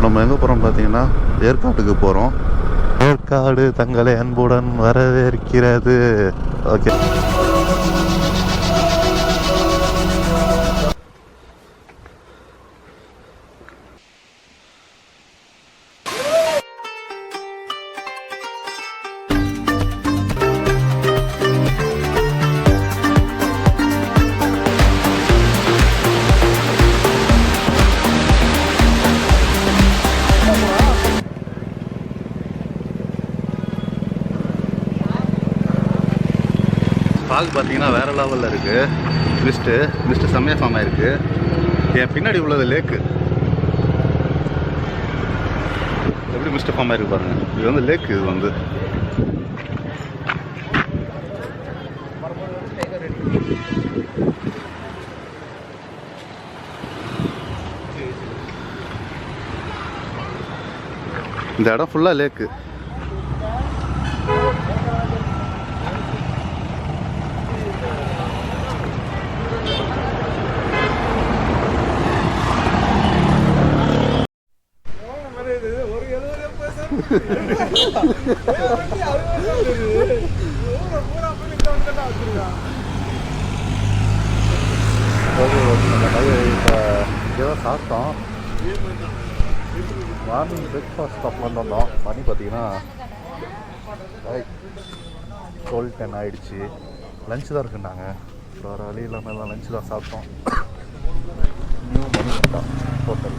நம்ம எங்கே போகிறோம் பார்த்தீங்கன்னா ஏற்காட்டுக்கு போகிறோம். ஏற்காடு தங்களை அன்புடன் வரவேற்கிறது. ஓகே, ஃபாக் பார்த்தீங்கன்னா வேறு லெவலில் இருக்குது. மிஸ்ட்டு செம்மையாக ஃபார்ம் ஆகிருக்கு. என் பின்னாடி உள்ளது லேக்கு. எப்படி மிஸ்ட்டு ஃபார்ம் ஆகிருக்கு பாருங்கள். இது வந்து லேக்கு. இது வந்து இந்த இடம் ஃபுல்லாக லேக்கு. இப்போ சாப்பிட்டோம். மார்னிங் பிரேக்ஃபாஸ்ட் சாப்பிட்டு வந்தோம். மணி பார்த்தீங்கன்னா 12:10 ஆகிடுச்சு. லஞ்சு தான் இருக்குன்னாங்க. வேறு வழி இல்லாமல் எல்லாம் லஞ்சு தான் சாப்பிட்டோம். நியூ மணி வந்தோம் ஹோட்டல்.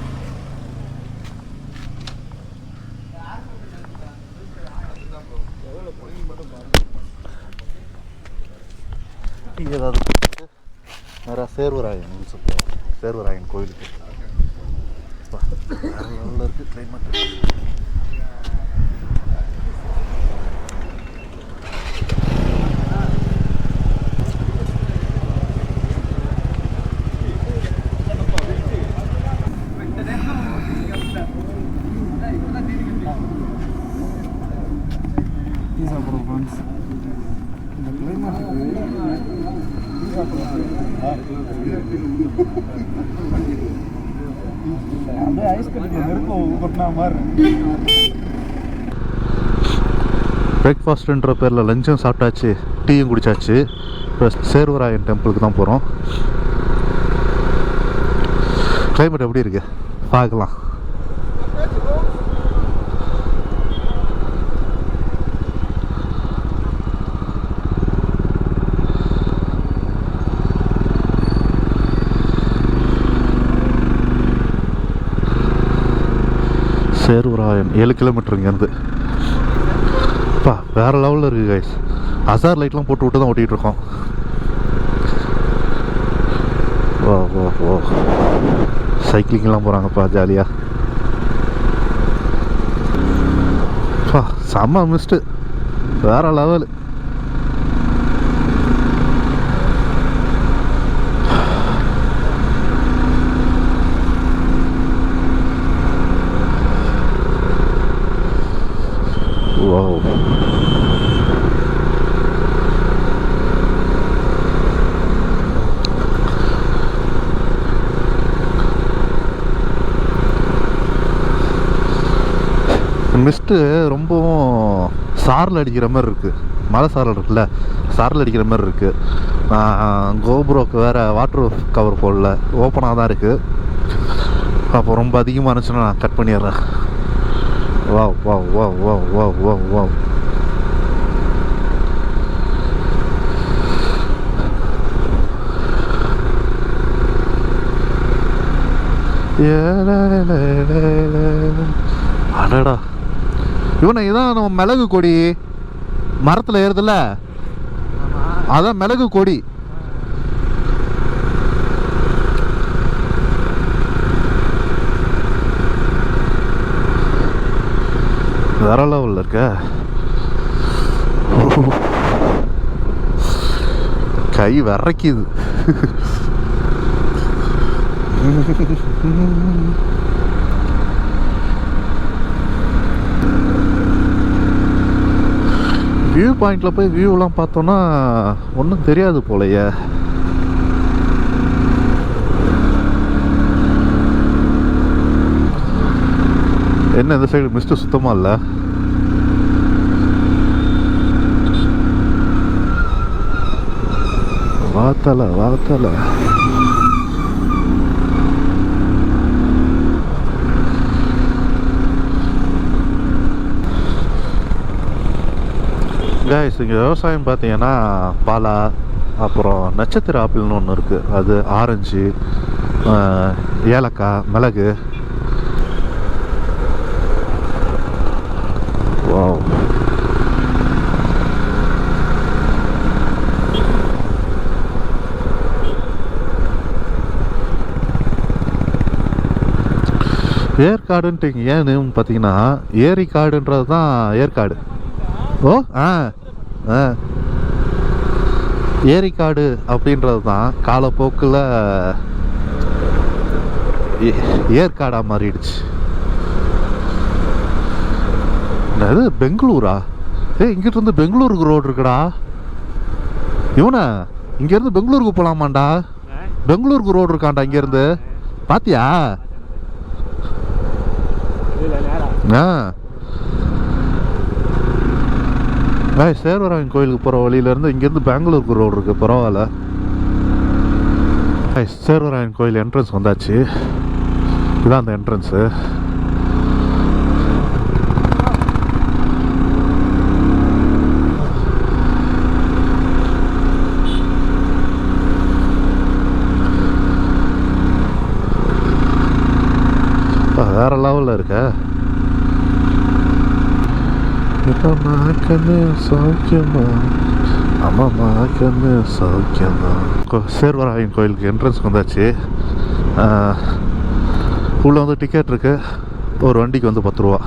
ஏதாவது வேறு சேர்வராயன் சேர்வராயன் கோயிலுக்கு வேறு லெவலில் இருக்குது கிளைமேட். பிரேக்ஃபாஸ்ட்ன்ற பேரில் லஞ்சும் சாப்பிட்டாச்சு, டீயும் குடித்தாச்சு. இப்போ சேர்வராயன் டெம்பிளுக்கு தான் போகிறோம். கிளைமேட் எப்படி இருக்கு பார்க்கலாம். சேர்வராயன் 7 கிலோமீட்டர் இங்கேருந்து. அப்பா வேறு லெவலில் இருக்குது கைஸ். அசார் லைட்லாம் போட்டு விட்டு தான் ஓட்டிகிட்டு இருக்கோம். ஓ ஓ ஓ சைக்கிளிங்கெலாம் போகிறாங்கப்பா ஜாலியாக. அப்பா செம்ம மிஸ்ட்டு, வேறு லெவலு. Wow. மிஸ்ட்டு ரொம்பவும் சாரல் அடிக்கிற மாதிரி இருக்குது. மழை சாரல் இருக்குல்ல, சாரல் அடிக்கிற மாதிரி இருக்குது. கோபுரோக்கு வேறு வாட்டர் கவர் போடல, ஓப்பனாக தான் இருக்குது. அப்போ ரொம்ப அதிகமாக இருந்துச்சுன்னா நான் கட் பண்ணிடுறேன். Wow, wow, wow, wow, wow, wow, wow. அடடா, இவனை இதான் நம்ம மிளகு கொடி மரத்தில் ஏறுதுல்ல, அதான் மிளகு கொடி. வேற லெவலில் இருக்க. கை விரைக்குது. வியூ பாயிண்டில் போய் வியூலாம் பார்த்தோன்னா ஒன்றும் தெரியாது போலையே. என்ன இந்த சைடு மிஸ்ட்டு சுத்தமாக இல்லை. வாத்தலை வாத்தலை கைஸ், இங்கே விவசாயம் பார்த்தீங்கன்னா பாலா, அப்புறம் நட்சத்திர ஆப்பிள்னு ஒன்று இருக்குது, அது ஆரஞ்சு, ஏலக்காய், மிளகு. வாவ். ஏற்காடுன்ட்டு ஏன்னு பார்த்தீங்கன்னா ஏரிக்காடுன்றது தான் ஏற்காடு. ஓ ஆ ஆ ஏரிக்காடு அப்படின்றது தான் காலப்போக்கில் ஏற்காடாக மாறிடுச்சு. என்னது பெங்களூரா? இங்கிட்டிருந்து பெங்களூருக்கு ரோடு இருக்குடா. இவனா இங்கேருந்து பெங்களூருக்கு போகலாமாண்டா? பெங்களூருக்கு ரோடு இருக்காண்டா இங்கேருந்து, பாத்தியா? ஆ சேர்வராயன் கோயிலுக்கு போகிற வழியிலேருந்து இங்கேருந்து பெங்களூருக்கு ரோடு இருக்குது, பரவாயில்ல. சேர்வராயன் கோயில் என்ட்ரன்ஸ் வந்தாச்சு. இதுதான் அந்த என்ட்ரன்ஸு. வேற லெவலில் இருக்க. சௌக்கியமா ஆமாம்மா கண்ணு சௌக்கியமா. சேர்வராயன் கோயிலுக்கு என்ட்ரன்ஸ் வந்தாச்சு. உள்ளே வந்து டிக்கெட் இருக்கு, ஒரு வண்டிக்கு வந்து 10 ரூபா.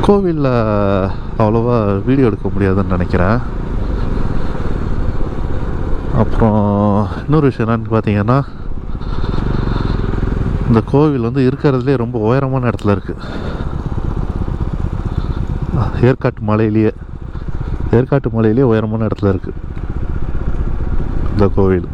கோவிலில் அவ்வளோவா வீடியோ எடுக்க முடியாதுன்னு நினைக்கிறேன். அப்புறம் இன்னொரு விஷயம் என்னன்னு பார்த்தீங்கன்னா, இந்த கோவில் வந்து இருக்கிறதுலே ரொம்ப உயரமான இடத்துல இருக்குது. ஏற்காட்டு மலையிலேயே உயரமான இடத்துல இருக்குது இந்த கோவில்.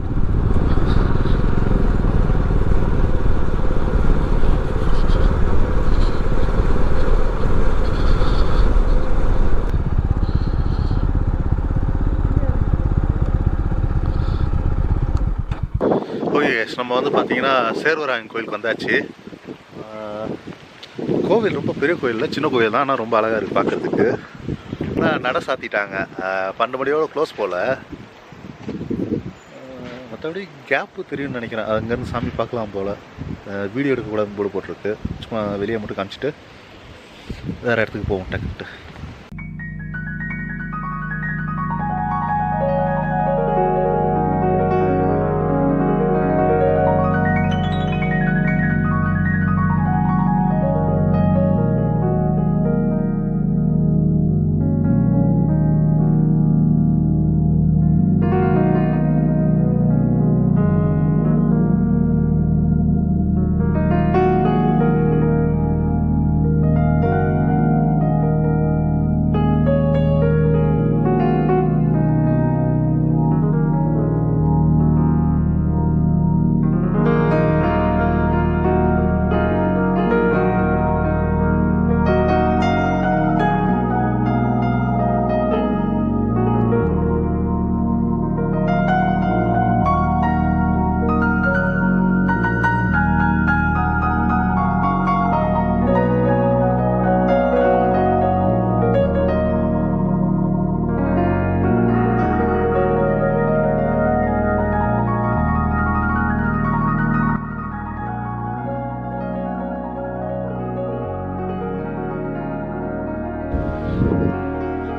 நம்ம வந்து பார்த்தீங்கன்னா சேர்வராயன் கோயிலுக்கு வந்தாச்சு. கோவில் ரொம்ப பெரிய கோயில் இல்லை, சின்ன கோயில் தான், ஆனால் ரொம்ப அழகாக இருக்குது பார்க்குறதுக்கு. ஆனால் நட சாத்திட்டாங்க, பண்டபடியோடு க்ளோஸ் போல். மற்றபடி கேப்பு தெரியும்னு நினைக்கிறேன். அங்கேருந்து சாமி பார்க்கலாம் போல். வீடியோ எடுக்கக்கூடாதுன்னு போர்டு போட்டிருக்கு. சும்மா வெளியே மட்டும் காமிச்சிட்டு வேறு இடத்துக்கு போவோம் டக்குட்டு.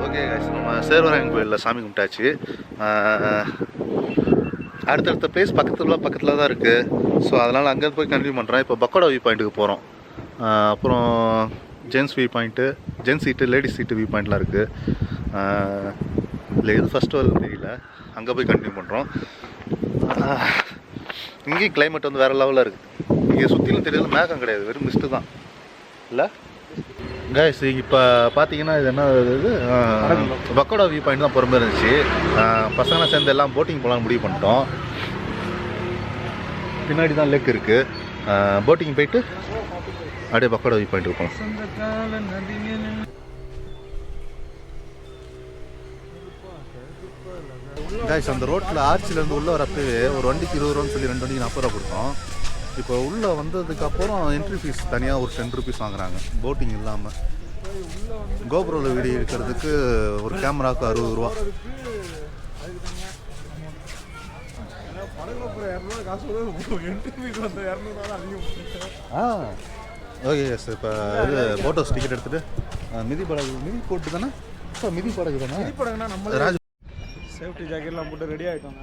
ஓகே கைஸ், நம்ம சேர்வராயன் கோயிலில் சாமி கும்பிட்டாச்சு. அடுத்தடுத்த பிளேஸ் பக்கத்தில் தான் இருக்குது. ஸோ அதனால் அங்கேருந்து போய் கண்டினியூ பண்ணுறேன். இப்போ பக்கோடா வியூ பாயிண்ட்டுக்கு போகிறோம். அப்புறம் gents view point, gents seat, ladies seat view பாயிண்ட்லாம் இருக்குது. இல்லை எது ஃபஸ்ட்டு வருதுன்னு தெரியல. அங்கே போய் கண்டினியூ பண்ணுறோம். இங்கேயும் கிளைமேட் வந்து வேறு லெவலில் இருக்குது. இங்கே சுற்றிலும் தெரியல, மேகம் கிடையாது, வெறும் மிஸ்ட்டு தான் இல்லை கைஸ். இப்போ பார்த்தீங்கன்னா இது என்ன இது பக்கோடா வியூ பாயிண்ட் தான் பொறுமை இருந்துச்சு. பசங்களை சேர்ந்து எல்லாம் போட்டிங் போகலான்னு முடிவு பண்ணிட்டோம். பின்னாடி தான் லேக் இருக்குது. போட்டிங் போயிட்டு அப்படியே பக்கோடா வியூ பாயிண்ட் இருப்போம். கைஸ் அந்த ரோட்டில் ஆர்ச்சிலேருந்து உள்ளே வரப்பவே ஒரு வண்டிக்கு 20 ரூபான்னு சொல்லி 2 வண்டிக்கு 40 ரூபா கொடுத்தோம். இப்போ உள்ளே வந்ததுக்கப்புறம் என்ட்ரி ஃபீஸ் தனியாக ஒரு 10 ருபீஸ் வாங்குறாங்க போட்டிங் இல்லாமல். கோபுரோவில் வீடியோ எடுக்கிறதுக்கு ஒரு கேமராவுக்கு 60 ரூபா. Okay sir. இப்போ இது போட் ஹவுஸ் டிக்கெட் எடுத்துகிட்டு மிதி போட்டு தானே இப்போ மிதி படகு தானே நம்ம சேஃப்டி ஜாக்கெட்லாம் போட்டு ரெடி ஆகிட்டோங்க.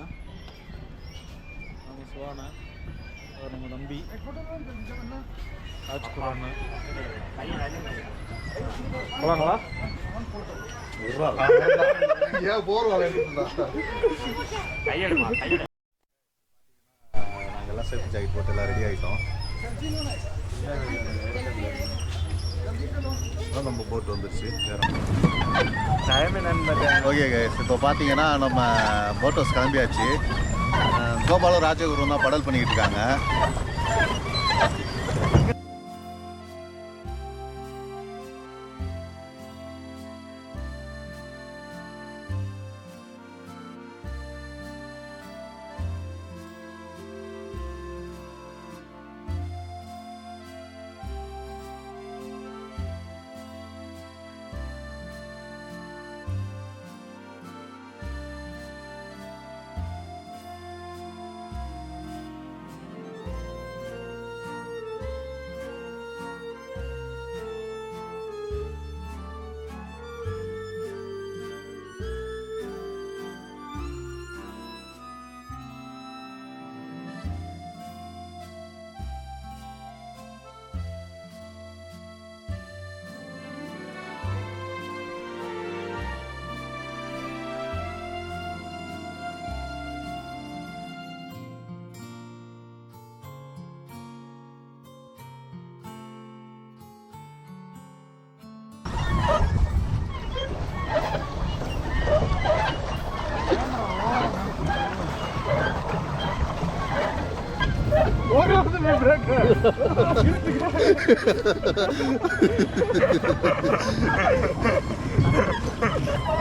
நம்ம சுவானா நம்ம தம்பி ராஜ்குமார்ண்ணா போகலாங்களா? நாங்கள்லாம் சேஃப்டி ஜாக்கெட் போட்டு எல்லாம் ரெடி ஆகிட்டோம். நம்ம போட் வந்துருச்சு. ஓகே கைஸ், இப்போ பார்த்தீங்கன்னா நம்ம போட் ஹவுஸ் கிளம்பியாச்சு. கோபாலும் ராஜகுருவும் தான் படல் பண்ணிக்கிட்டு இருக்காங்க.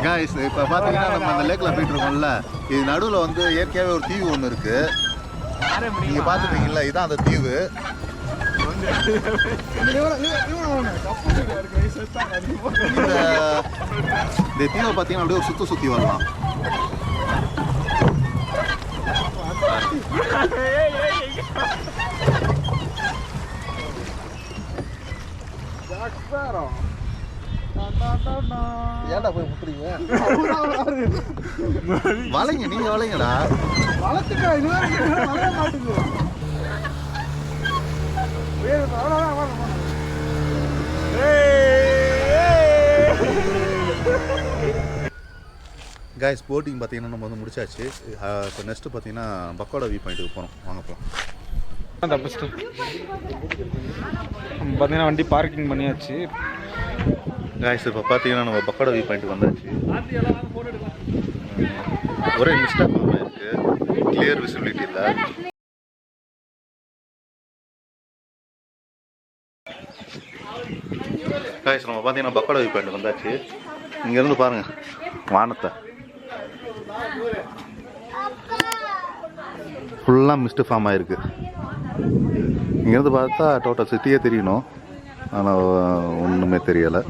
கைஸ், இப்போ பார்த்தீங்கன்னா நம்ம அந்த லேக்கில் போயிட்டு இருக்கோம்ல, இது நடுவில் வந்து இயற்கையாகவே ஒரு தீவு ஒன்று இருக்குது. நீங்கள் பார்த்துட்டீங்களா, இதுதான் அந்த தீவு. இந்த தீவை பார்த்தீங்கன்னா அப்படியே ஒரு சுற்றி வரலாம். ஏன்டா போய் முட்டுறீங்க? வளைங்க, நீங்க வளைங்கடா. வளத்துக்கா இது வளைய மாட்டுது. கைஸ், போட்டிங் பார்த்தீங்கன்னா நம்ம வந்து முடிச்சாச்சு. இப்போ நெக்ஸ்ட்டு பார்த்தீங்கன்னா பக்கோடா வியூ பாயிண்ட்டுக்கு போகிறோம். வாங்க போகலாம். ஃபஸ்ட்டு பார்த்தீங்கன்னா வண்டி பார்க்கிங் பண்ணியாச்சு. கைஸ், இப்போ பார்த்தீங்கன்னா நம்ம பக்கோடா வியூ பாயிண்ட்டுக்கு வந்தாச்சு. ஒரே மிஸ்டேக் இருக்குது, கிளியர் விசிபிலிட்டி இல்லை. கைஸ், நம்ம பார்த்தீங்கன்னா பக்கோடா வியூ பாயிண்ட் வந்தாச்சு. இங்கேருந்து பாருங்கள் வானத்தை, ஃபுல்லாக மிஸ்ட் ஃபார்ம் ஆகிருக்கு. இங்கேருந்து பார்த்தா டோட்டல் சிட்டியே தெரியணும், ஆனால் ஒன்றுமே தெரியலை.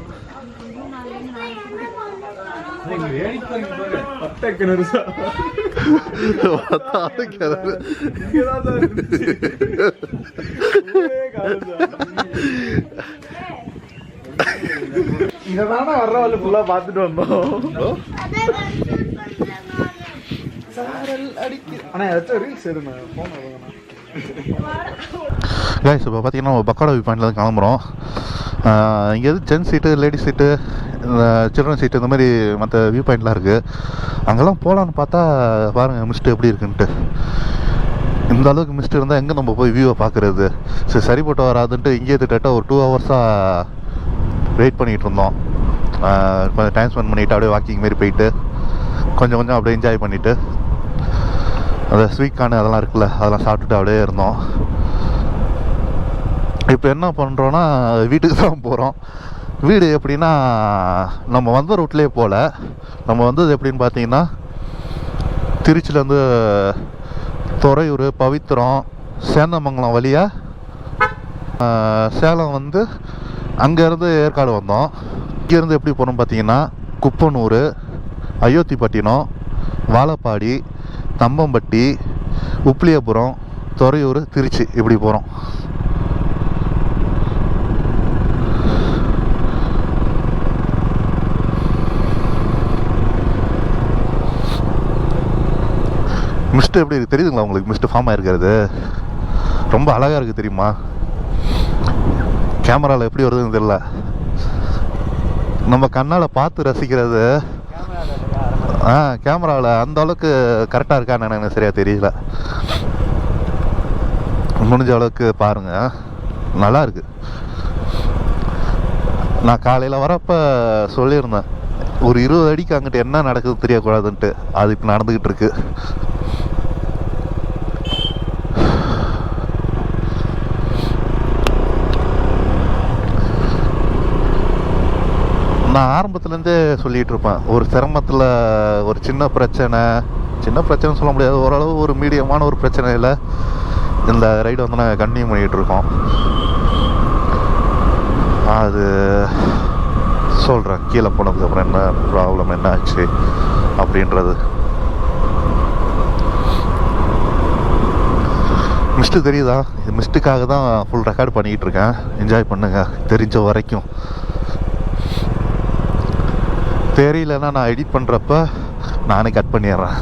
இங்கதானே வர்றவாள் ஃபுல்லா பார்த்துட்டு வந்தோம். கைஸ், இப்போ பார்த்தீங்கன்னா நம்ம பக்கோடா வியூ பாயிண்ட்ல தான் கிளம்புறோம். இங்கேருந்து ஜென்ஸ் சீட்டு, லேடிஸ் சீட்டு, சில்ட்ரன் சீட்டு, இந்த மாதிரி மற்ற வியூ பாயிண்ட்லாம் இருக்குது. அங்கெல்லாம் போகலான்னு பார்த்தா பாருங்கள் மிஸ்ட்டு எப்படி இருக்குன்ட்டு. இந்த அளவுக்கு மிஸ்ட் இருந்தால் எங்கே நம்ம போய் வியூவை பார்க்குறது? சரிப்பட்டு வராதுன்ட்டு இங்கேயே திட்ட ஒரு 2 ஹவர்ஸாக வெயிட் பண்ணிகிட்டு இருந்தோம். கொஞ்சம் டைம் ஸ்பெண்ட் பண்ணிவிட்டு அப்படியே வாக்கிங் மாரி போயிட்டு கொஞ்சம் அப்படியே என்ஜாய் பண்ணிவிட்டு அந்த ஸ்வீட் கார்ன் அதெல்லாம் இருக்குல்ல, அதெல்லாம் சாப்பிட்டுட்டு அப்படியே இருந்தோம். இப்போ என்ன பண்ணுறோன்னா வீட்டுக்கு தான் போகிறோம். வீடு எப்படின்னா நம்ம வந்த ரூட்லேயே போகல. நம்ம வந்தது எப்படின்னு பார்த்தீங்கன்னா திருச்சியிலேருந்து துறையூர், பவித்திரம், சேந்தமங்கலம் வழியாக சேலம் வந்து அங்கேருந்து ஏற்காடு வந்தோம். இங்கேருந்து எப்படி போகிறோம் பார்த்தீங்கன்னா குப்பனூர், அயோத்திப்பட்டினம், வாழப்பாடி, தம்பம்பட்டி, உப்பிலியபுரம், துறையூர், திருச்சி இப்படி போகிறோம். மிஸ்ட் எப்படி இருக்குது தெரியுதுங்களா உங்களுக்கு? மிஸ்ட் ஃபார்ம் ஆகிருக்கிறது ரொம்ப அழகாக இருக்குது தெரியுமா? கேமராவில் எப்படி வருதுன்னு தெரியல. நம்ம கண்ணால் பார்த்து ரசிக்கிறது கேமராவில் அந்த அளவுக்கு கரெக்டாக இருக்கான்னு எனக்கு சரியாக தெரியல. முடிஞ்ச அளவுக்கு பாருங்கள், நல்லா இருக்கு. நான் காலையில் வரப்போ சொல்லியிருந்தேன் ஒரு 20 அடிக்கு அங்கிட்டு என்ன நடக்குது தெரியக்கூடாதுன்ட்டு. அது இப்போ நடந்துக்கிட்டு இருக்கு. நான் ஆரம்பத்துலேருந்தே சொல்லிகிட்டு இருப்பேன், ஒரு சிரமத்தில் ஒரு சின்ன பிரச்சனைன்னு சொல்ல முடியாது, ஓரளவு ஒரு மீடியமான ஒரு பிரச்சனையில் இந்த ரைடு வந்து நாங்கள் கண்டினியூ பண்ணிகிட்டு இருக்கோம். அது சொல்கிறேன் கீழே போனதுக்கப்புறம் என்ன ப்ராப்ளம் என்ன ஆச்சு அப்படின்றது. மிஸ்ட்டு தெரியுதா? இது மிஸ்ட்டுக்காக தான் ஃபுல் ரெக்கார்ட் பண்ணிக்கிட்டு இருக்கேன். என்ஜாய் பண்ணுங்க தெரிஞ்ச வரைக்கும். தெரியலன்னா நான் எடிட் பண்ணுறப்ப நானே கட் பண்ணிடுறேன்.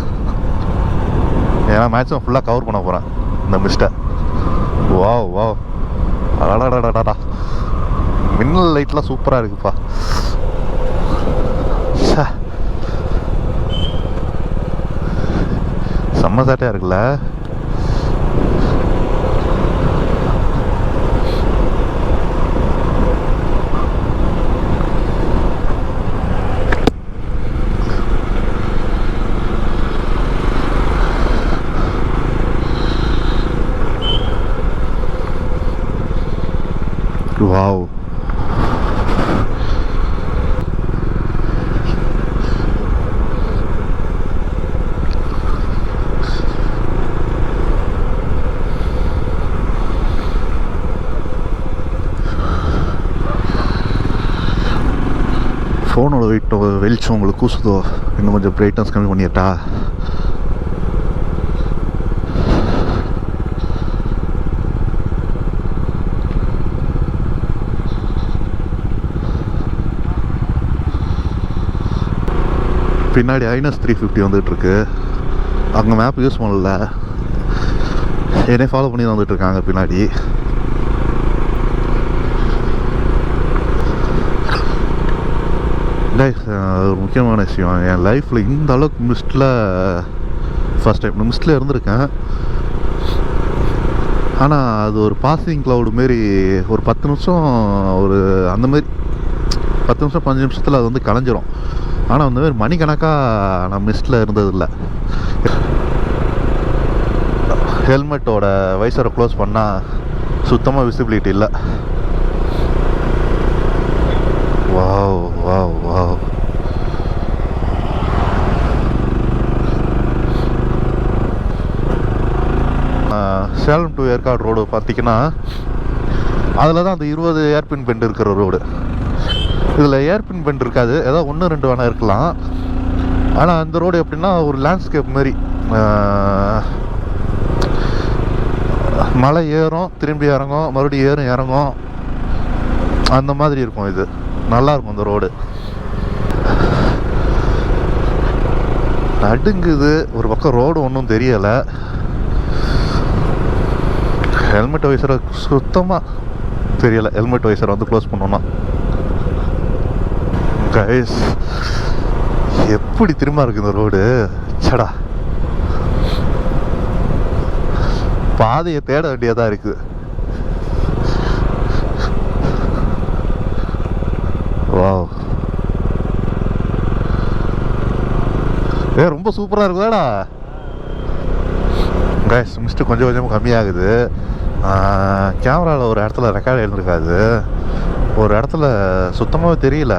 ஏன்னா மேக்ஸிமம் ஃபுல்லாக கவர் பண்ண போகிறேன் இந்த மிஸ்ட்டை. வா அடாடாடாடா, மின்னல் லைட்லாம் சூப்பராக இருக்குப்பா. செம்ம சாட்டையாக இருக்குல்ல. வாவ், ஃபோனோட வெளிச்சம் உங்களுக்கு கூசுதோ? இன்னும் கொஞ்சம் பிரைட்னஸ் கம்மி பண்ணிட்டா? பின்னாடி ஐனஸ் 350 வந்துட்டுருக்கு. அங்கே மேப் யூஸ் பண்ணல, என்னை ஃபாலோ பண்ணி தான் வந்துட்டுருக்காங்க பின்னாடி. ஒரு முக்கியமான விஷயம், என் லைஃப்பில் இந்த அளவுக்கு மிஸ்டில் ஃபஸ்ட் டைம் மிஸ்டில் இருந்திருக்கேன். ஆனால் அது ஒரு பாசிங் க்ளவுடு மாரி ஒரு 10 நிமிஷம் ஒரு அந்தமாரி 10 நிமிஷம் 5 நிமிஷத்தில் அது வந்து கலைஞ்சிரும். ஆனால் அந்த மாதிரி மணிக்கணக்காக நான் மிஸ்டில் இருந்ததில்லை. ஹெல்மெட்டோட வைசரை க்ளோஸ் பண்ணால் சுத்தமாக விசிபிலிட்டி இல்லை. Wow wow wow. Salem to Yercaud road பார்த்திங்கன்னா அதில் தான் அந்த 20 ஏர்பின் பெண்ட் இருக்கிற ரோடு. இதில் ஏர்பின் பெண்ட் இருக்காது, ஏதோ 1-2 வேணா இருக்கலாம். ஆனால் அந்த ரோடு எப்படின்னா ஒரு லேண்ட்ஸ்கேப் மாதிரி, மலை ஏறும் திரும்பி இறங்கும், மறுபடியும் ஏறும் இறங்கும், அந்த மாதிரி இருக்கும். இது நல்லாயிருக்கும் இந்த ரோடு. நடுங்குது ஒரு பக்கம், ரோடு ஒன்றும் தெரியலை. ஹெல்மெட் வைசரை சுத்தமாக தெரியலை. ஹெல்மெட் வைசரை வந்து க்ளோஸ் பண்ணோன்னா கைஸ் எப்படி திரும்ப இருக்கு இந்த ரோடு. சடா, பாதையை தேட வேண்டியதாக இருக்குது. வாவ், ரொம்ப சூப்பராக இருக்குதாடா. கைஸ் மிஸ்ட்டு கொஞ்சம் கொஞ்சமாக கம்மியாகுது. கேமராவில் ஒரு இடத்துல ரெக்கார்ட் எழுந்திருக்காது, ஒரு இடத்துல சுத்தமாகவே தெரியல.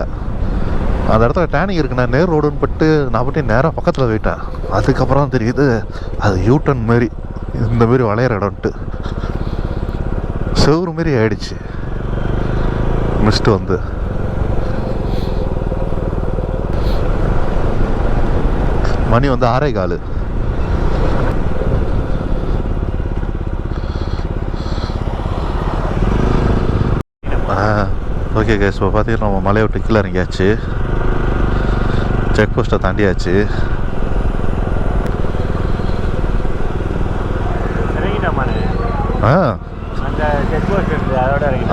அந்த இடத்துல டேனிங் இருக்கு. நான் நேர் ரோடுன்னு பட்டு நான் பட்டி நேராக பக்கத்தில் போயிட்டேன். அதுக்கப்புறம் தான் தெரியுது அது யூட்டன் மாரி, இந்த மாரி வளையிற இடம்ட்டு செவ்வறு மாரி ஆயிடுச்சு மிஸ்ட்டு வந்து. மணி வந்து 6:15. ஓகே கேஸ், இப்போ பார்த்தீங்கன்னா நம்ம மலையை விட்டு கீழே இறங்கியாச்சு, செக் போஸ்ட்டை தாண்டியாச்சு.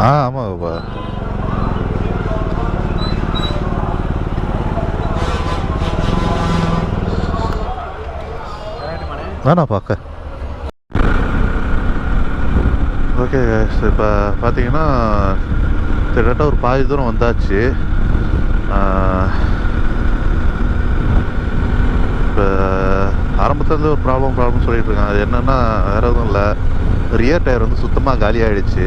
ஆமாப்பா. வேணா பார்க்க. ஓகே கேஸ், இப்போ பார்த்தீங்கன்னா கிட்டத்தட்ட ஒரு பாதி தூரம் வந்தாச்சு. இப்போ ஆரம்பத்துலேருந்து ஒரு ப்ராப்ளம் சொல்லிட்டு இருக்காங்க. அது என்னென்னா வேறு எதுவும் இல்லை, ரியர் டயர் வந்து சுத்தமாக காலி ஆகிடுச்சு.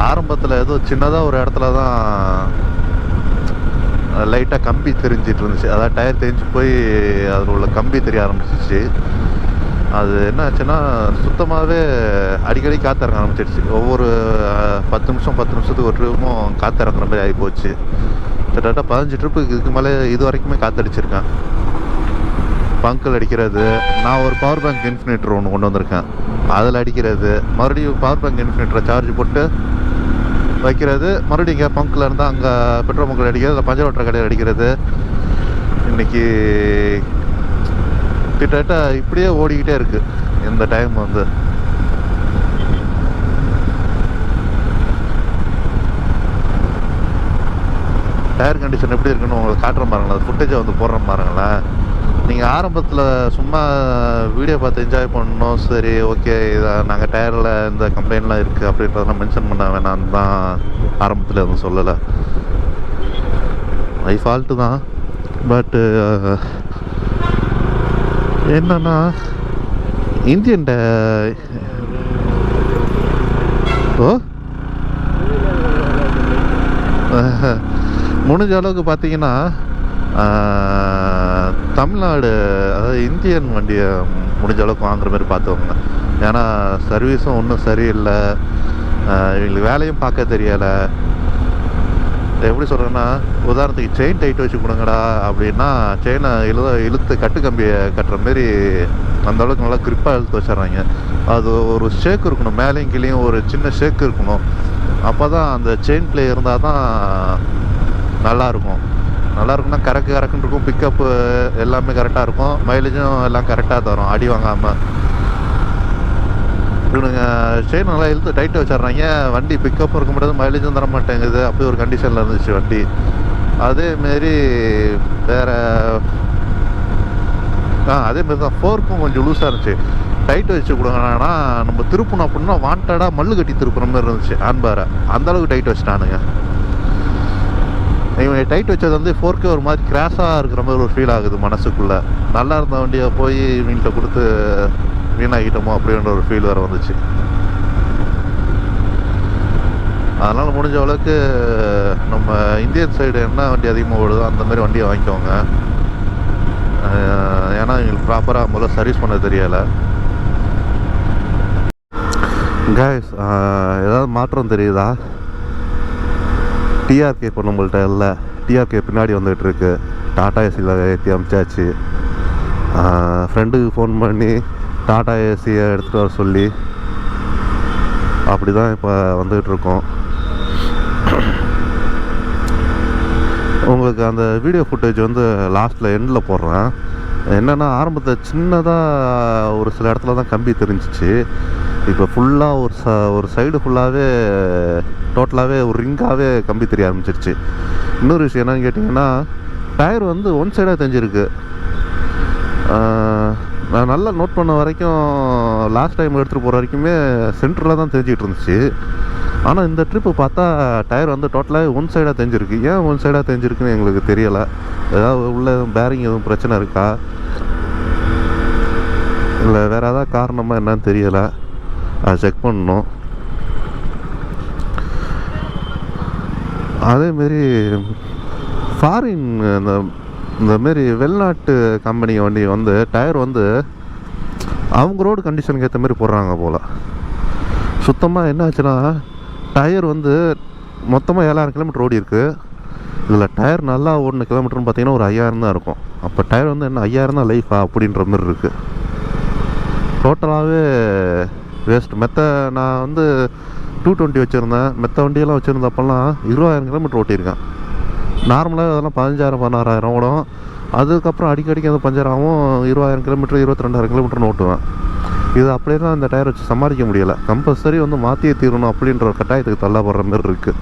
ஆரம்பத்தில் ஏதோ சின்னதாக ஒரு இடத்துல தான் லைட்டாக கம்பி தெரிஞ்சிட்டு இருந்துச்சு, அதாவது டயர் தெரிஞ்சு போய் அதில் உள்ள கம்பி தெரிய ஆரம்பிச்சிச்சு. அது என்ன ஆச்சுன்னா சுத்தமாகவே அடிக்கடி காற்று ஆரம்பிச்சிடுச்சு. ஒவ்வொரு 10 நிமிஷத்துக்கு ஒரு ட்ரிப்பும் காற்று இறங்குற மாதிரி ஆகி போச்சு. கிட்டத்தட்ட 15 ட்ரிப்புக்கு இதுக்கு மேலே இது வரைக்குமே காற்றடிச்சிருக்கேன். பங்கில் அடிக்கிறது, நான் ஒரு பவர் பேங்க் இன்ஃபினிட்டர் ஒன்று கொண்டு வந்திருக்கேன், அதில் அடிக்கிறது, மறுபடியும் பவர் பேங்க் இன்ஃபினிட்டரை சார்ஜ் போட்டு வைக்கிறது, மறுபடியும் இங்கே பங்கில் இருந்தால் அங்கே பெட்ரோல் பங்கில் அடிக்கிறது, இல்லை பஞ்சர் ஓட்டுற கடையில் அடிக்கிறது. இன்றைக்கி கிட்டத்தட்ட இப்படியே ஓடிக்கிட்டே இருக்குது இந்த டைம் வந்து. டயர் கண்டிஷன் எப்படி இருக்குன்னு உங்களுக்கு காட்டுறேன் பாருங்களேன், அது ஃபுட்டேஜை வந்து போடுறேன் பாருங்களேன். நீங்கள் ஆரம்பத்தில் சும்மா வீடியோ பார்த்து என்ஜாய் பண்ணணும், சரி ஓகே இதை நாங்கள் டயரில் இந்த கம்ப்ளைண்ட்லாம் இருக்குது அப்படின்றதெல்லாம் மென்ஷன் பண்ண வேணான்னு தான் ஆரம்பத்தில் எதுவும் சொல்லலை. மை ஃபால்ட்டு தான். பட்டு என்னன்னா இந்தியன் முடிஞ்ச அளவுக்கு பார்த்தீங்கன்னா தமிழ்நாடு, அதாவது இந்தியன் வண்டியை முடிஞ்ச அளவுக்கு வாங்குற மாதிரி பார்த்துக்கோங்க. ஏன்னா சர்வீஸும் ஒன்றும் சரியில்லை, இவங்களுக்கு வேலையும் பார்க்க தெரியலை. எப்படி சொல்கிறேன்னா, உதாரணத்துக்கு செயின் டைட் வச்சு கொடுங்கடா அப்படின்னா செயினை இழுத்து கட்டு கம்பியை கட்டுற மாரி அந்தளவுக்கு நல்லா கிரிப்பாக இழுத்து வச்சிட்றாங்க. அது ஒரு ஷேக் இருக்கணும், மேலேயும் கீழேயும் ஒரு சின்ன ஷேக் இருக்கணும். அப்போ தான் அந்த செயின் பிளே இருந்தால் தான் நல்லாயிருக்கும். நல்லாயிருக்குன்னா கறக்குன்னு இருக்கும், பிக்கப்பு எல்லாமே கரெக்டாக இருக்கும், மைலேஜும் எல்லாம் கரெக்டாக தரும், அடி வாங்காமல். இவனுங்க செயின் நல்லா இழுத்து டைட்டாக வச்சிட்றாங்க, வண்டி பிக்கப்பும் இருக்க முடியாது, மைலேஜும் தர மாட்டேங்குது. அப்படி ஒரு கண்டிஷனில் இருந்துச்சு வண்டி. அதேமாரி வேறு அதேமாரி தான் ஃபோர்க்கும் கொஞ்சம் லூஸாக இருந்துச்சு. டைட்டு வச்சு கொடுங்கன்னா நம்ம திருப்பணும் அப்படின்னா வாண்டடாக மல்லு கட்டி திருப்புற மாதிரி இருந்துச்சு ஹேண்ட்பாரை, அந்தளவுக்கு டைட் வச்சுட்டானுங்க. இவங்க டைட் வச்சது வந்து 4K ஒரு மாதிரி கிராஷாக இருக்கிற மாதிரி ஒரு ஃபீல் ஆகுது மனசுக்குள்ளே. நல்லா இருந்த வண்டியை போய் இவங்கள்ட்ட கொடுத்து வீணாகிட்டோமோ அப்படின்ற ஒரு ஃபீல் வேறு வந்துச்சு. அதனால் முடிஞ்ச அளவுக்கு நம்ம இந்தியன் சைடு என்ன வண்டி அதிகமாக ஓடுதோ அந்த மாதிரி வண்டியை வாங்கிக்கோங்க. ஏன்னா எங்களுக்கு ப்ராப்பராக முதல்ல சர்வீஸ் பண்ண தெரியலை. கைஸ், ஏதாவது மாற்றம் தெரியுதா? டிஆர்கே இப்போ நம்மள்கிட்ட இல்லை, டிஆர்கே பின்னாடி வந்துகிட்ருக்கு. டாடா ஏசியில் ஏற்றி அமிச்சாச்சு. ஃப்ரெண்டுக்கு ஃபோன் பண்ணி டாடா ஏசியை எடுத்துகிட்டு வர சொல்லி அப்படி தான் இப்போ வந்துகிட்ருக்கோம். உங்களுக்கு அந்த வீடியோ ஃபுட்டேஜ் வந்து லாஸ்ட்டில் எண்டில் போடுறேன். என்னென்னா ஆரம்பத்தில் சின்னதாக ஒரு சில இடத்துல தான் கம்பி தெரிஞ்சிச்சு. இப்போ ஃபுல்லாக ஒரு சைடு ஃபுல்லாகவே டோட்டலாகவே ஒரு ரிங்காகவே கம்பி தெரிய ஆரம்பிச்சிருச்சு. இன்னொரு விஷயம் என்னன்னு கேட்டிங்கன்னா, டயர் வந்து ஒன் சைடாக தெரிஞ்சிருக்கு. நான் நல்லா நோட் பண்ண வரைக்கும் லாஸ்ட் டைம் எடுத்துகிட்டு போகிற வரைக்குமே சென்டரில் தான் தெரிஞ்சிக்கிட்டு இருந்துச்சு. ஆனால் இந்த ட்ரிப்பு பார்த்தா டயர் வந்து டோட்டலாகவே ஒன் சைடாக தெரிஞ்சிருக்கு. ஏன் ஒன் சைடாக தெரிஞ்சிருக்குன்னு எங்களுக்கு தெரியலை. ஏதாவது உள்ள பேரிங் எதுவும் பிரச்சனை இருக்கா? இல்லை வேறு ஏதாவது காரணமாக என்னன்னு தெரியலை, அதை செக் பண்ணணும். அதேமாரி ஃபாரின் இந்தமாரி வெளிநாட்டு கம்பெனி வண்டி வந்து டயர் வந்து அவங்க ரோடு கண்டிஷனுக்கு ஏற்ற மாதிரி போடுறாங்க போல். சுத்தமாக என்ன ஆச்சுன்னா, டயர் வந்து மொத்தமாக 7000 கிலோமீட்டர் ஓடி இருக்குது. இதில் டயர் நல்லா ஓடின கிலோமீட்டர்னு பார்த்தீங்கன்னா ஒரு 5000 தான் இருக்கும். அப்போ டயர் வந்து என்ன 5000 தான் லைஃபா அப்படின்ற மாதிரி இருக்குது. டோட்டலாகவே வேஸ்ட். நான் வந்து 220 வச்சுருந்தேன். வண்டியெல்லாம் வச்சுருந்தப்பெல்லாம் 20000 கிலோமீட்டர் ஓட்டியிருக்கேன். நார்மலாக அதெல்லாம் 15000 16000 ஓடும். அதுக்கப்புறம் அடிக்கடிக்கு அந்த பஞ்சராகவும் 20000 கிலோமீட்டர் 22000 கிலோமீட்டர்னு ஓட்டுவேன். இது அப்படியே தான் இந்த டயர் வச்சு சமாளிக்க முடியலை. கம்பல்சரி வந்து மாற்றியே தீரணும் அப்படின்ற ஒரு கட்டாயத்துக்கு தள்ளப்படுற மாதிரி இருக்குது.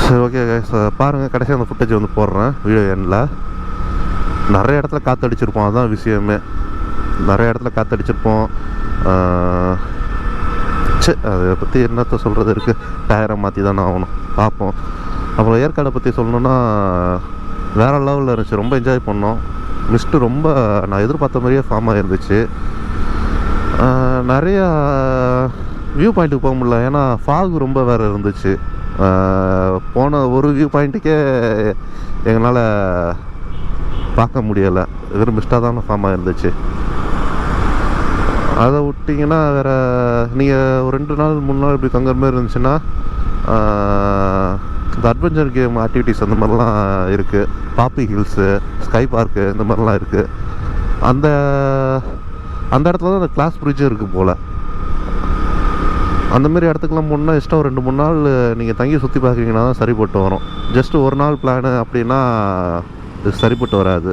சரி, ஓகே கைஸ், பாருங்கள், கடைசியாக அந்த ஃபுட்டேஜ் வந்து போடுறேன் வீடியோ எண்டில். நிறைய இடத்துல காற்றடிச்சிருப்போம், அதுதான் விஷயமே. நிறைய இடத்துல காற்றடிச்சிருப்போம். அதை பற்றி என்னத்தை சொல்கிறது இருக்குது, டயரை மாற்றி தானே ஆகணும், பார்ப்போம். அப்புறம் ஏற்காடை பற்றி சொல்லணுன்னா வேறு லெவலில் இருந்துச்சு. ரொம்ப என்ஜாய் பண்ணோம். மிஸ்ட்டு ரொம்ப நான் எதிர்பார்த்த மாதிரியே ஃபார்ம் ஆகிருந்துச்சு. நிறையா வியூ பாயிண்ட்டுக்கு போக முடியல, ஏன்னா ஃபாக் ரொம்ப வேறு இருந்துச்சு. போன ஒரு வியூ பாயிண்ட்டுக்கே எங்களால் பார்க்க முடியலை, வெறும் மிஸ்டாக தான் ஃபார்ம் ஆகிருந்துச்சு. அதை விட்டிங்கன்னா வேறு நீங்கள் ஒரு 2 நாள் 3 நாள் இப்படி தங்குற மாதிரி இருந்துச்சுன்னா இந்த அட்வென்ச்சர் கேம் ஆக்டிவிட்டீஸ் அந்த மாதிரிலாம் இருக்குது. பாப்பி ஹில்ஸு, ஸ்கை பார்க்கு, இந்த மாதிரிலாம் இருக்குது. அந்த இடத்துல தான் அந்த கிளாஸ் பிரிட்ஜும் இருக்குது போல். அந்தமாரி இடத்துக்குலாம் போனால் எக்ஸ்ட்ரா ஒரு 2-3 நாள் நீங்கள் தங்கி சுற்றி பார்க்குறீங்கன்னா தான் சரிப்பட்டு வரும். ஜஸ்ட்டு ஒரு நாள் பிளானு அப்படின்னா இது சரிப்பட்டு வராது.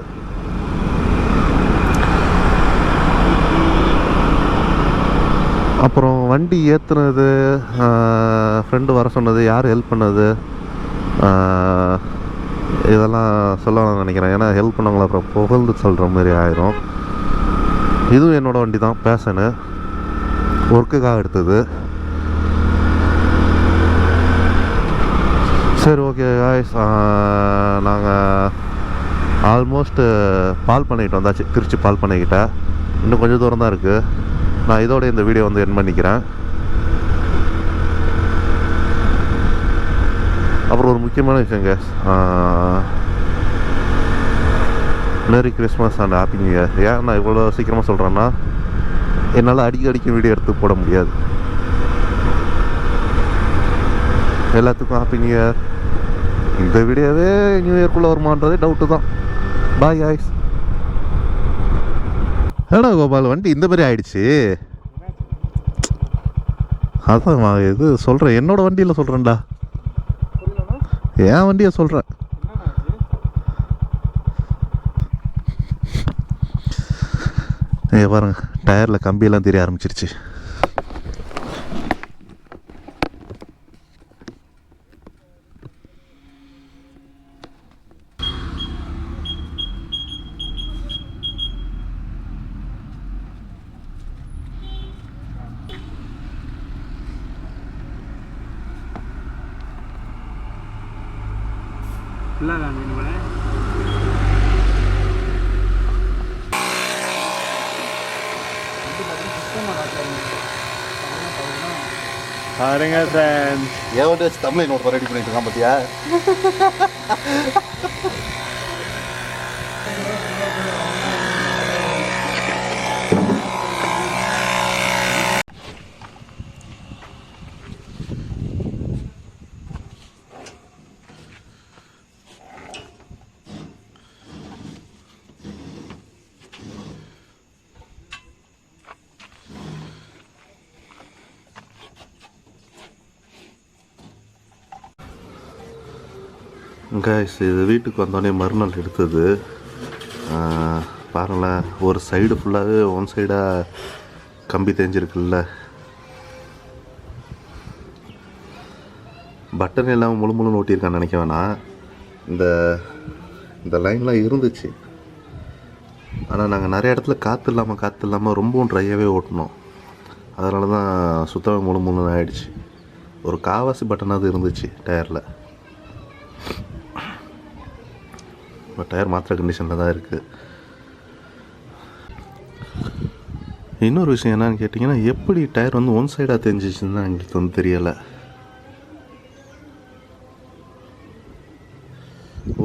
அப்புறம் வண்டி ஏற்றுனது, ஃப்ரெண்டு வர சொன்னது, யார் ஹெல்ப் பண்ணது, இதெல்லாம் சொல்லலாம்னு நினைக்கிறேன். ஏன்னா ஹெல்ப் பண்ணவங்கள அப்புறம் புகழ்ந்து சொல்கிற மாதிரி ஆயிரும். இதுவும் என்னோடய வண்டி தான், பேஷனு, ஒர்க்குக்காக எடுத்தது. சரி, ஓகே காய்ஸ், நாங்கள் ஆல்மோஸ்ட்டு பால் பண்ணிக்கிட்டு வந்தாச்சு. திருச்சி பால் பண்ணிக்கிட்ட இன்னும் கொஞ்சம் தூரம் தான் இருக்குது. நான் இதோட இந்த வீடியோ வந்து எண்ட் பண்ணிக்கிறேன். அப்புறம் ஒரு முக்கியமான விஷயங்க, merry Christmas and happy new year. ஏன் நான் இவ்வளோ சீக்கிரமாக சொல்கிறேன்னா, என்னால் அடிக்கடிக்கு வீடியோ எடுத்து போட முடியாது. எல்லாத்துக்கும் ஹாப்பி நியூ இயர். இந்த வீடியோவே நியூ இயர்க்குள்ளே வருமானதே டவுட்டு தான். Bye guys. ஏடா கோபால், வண்டி இந்த மாதிரி ஆயிடுச்சு. அதான் இது சொல்கிறேன், என்னோட வண்டியில் சொல்கிறேன்டா, என் வண்டியை சொல்கிறேன். பாருங்க, டயரில் கம்பியெல்லாம் தெரிய ஆரம்பிச்சிருச்சு. பாருங்க ஃப்ரெண்ட்ஸ், ஏன் வச்சு தமிழ் நோட் ரெடி பண்ணிட்டு இருக்கான் பார்த்தியா? கைஸ், இது வீட்டுக்கு வந்தோடனே மறுநாள் எடுத்தது. பாருங்களேன், ஒரு சைடு ஃபுல்லாகவே ஒன் சைடாக கம்பி தேஞ்சிருக்குல்ல. பட்டன் எல்லாம் முழு முழு ஓட்டியிருக்கான்னு நினைக்க வேணாம். இந்த லைன்லாம் இருந்துச்சு, ஆனால் நாங்கள் நிறைய இடத்துல காற்று இல்லாமல் ரொம்பவும் ட்ரையாகவே ஓட்டினோம். அதனால தான் சுத்தமாக முழு முழுன்னு ஆகிடுச்சு. ஒரு காவாசி பட்டனாவது இருந்துச்சு டயரில். இப்போ டயர் மாத்திர கண்டிஷனில் தான் இருக்குது. இன்னொரு விஷயம் என்னன்னு கேட்டிங்கன்னா, எப்படி டயர் வந்து ஒன் சைடாக தெரிஞ்சிச்சுன்னு தான் எங்களுக்கு வந்து தெரியலை.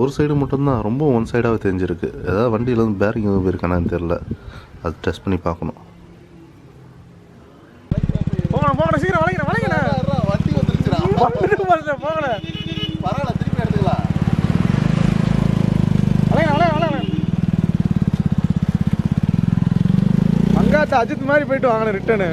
ஒரு சைடு மட்டும்தான் ரொம்ப ஒன் சைடாகவே தெரிஞ்சிருக்கு. ஏதாவது வண்டியில் வந்து பேரிங் எதுவும் இருக்கானான்னு தெரில, அது டெஸ்ட் பண்ணி பார்க்கணும். போகணும் சீக்கிரம் வளைங்கண்ணா வண்டி வந்துருச்சுடா. போகணும் பரவாயில்ல, திருப்பி எடுத்துக்கலாம். வளைங்க மங்காத்த அஜித் மாதிரி போயிட்டு வாங்கண்ணே ரிட்டனு.